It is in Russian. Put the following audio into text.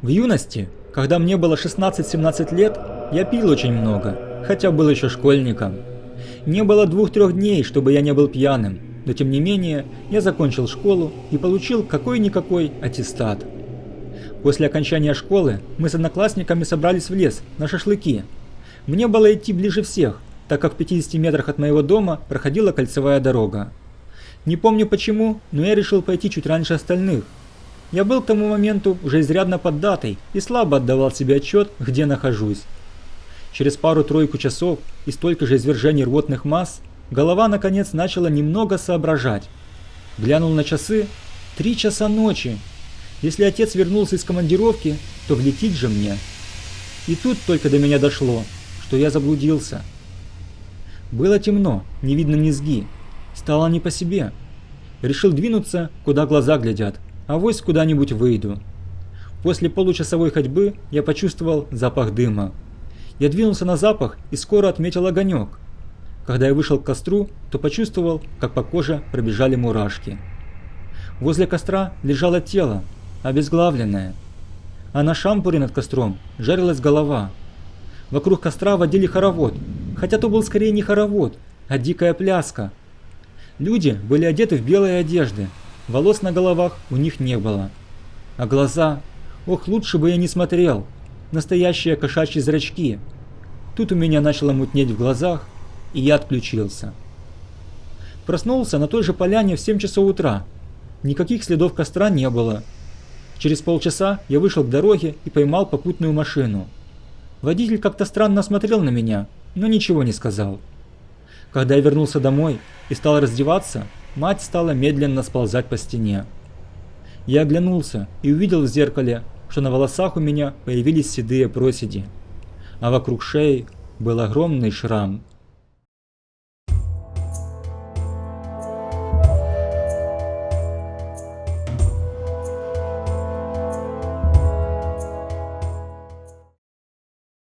В юности, когда мне было 16-17 лет, я пил очень много, хотя был еще школьником. Не было 2-3 дней, чтобы я не был пьяным, но тем не менее я закончил школу и получил какой-никакой аттестат. После окончания школы мы с одноклассниками собрались в лес на шашлыки. Мне было идти ближе всех, так как в 50 метрах от моего дома проходила кольцевая дорога. Не помню почему, но я решил пойти чуть раньше остальных. Я был к тому моменту уже изрядно поддатый и слабо отдавал себе отчет, где нахожусь. Через пару-тройку часов и столько же извержений рвотных масс, голова наконец начала немного соображать. Глянул на часы — 3 часа ночи. Если отец вернулся из командировки, то влетит же мне. И тут только до меня дошло, что я заблудился. Было темно, не видно низги. Стало не по себе. Решил двинуться, куда глаза глядят, авось куда-нибудь выйду. После получасовой ходьбы я почувствовал запах дыма. Я двинулся на запах и скоро отметил огонек. Когда я вышел к костру, то почувствовал, как по коже пробежали мурашки. Возле костра лежало тело, обезглавленное. А на шампуре над костром жарилась голова. Вокруг костра водили хоровод, хотя то был скорее не хоровод, а дикая пляска. Люди были одеты в белые одежды, волос на головах у них не было. А глаза, ох, лучше бы я не смотрел, настоящие кошачьи зрачки. Тут у меня начало мутнеть в глазах, и я отключился. Проснулся на той же поляне в 7 часов утра. Никаких следов костра не было. Через полчаса я вышел к дороге и поймал попутную машину. Водитель как-то странно смотрел на меня, но ничего не сказал. Когда я вернулся домой и стал раздеваться, мать стала медленно сползать по стене. Я оглянулся и увидел в зеркале, что на волосах у меня появились седые проседи, а вокруг шеи был огромный шрам.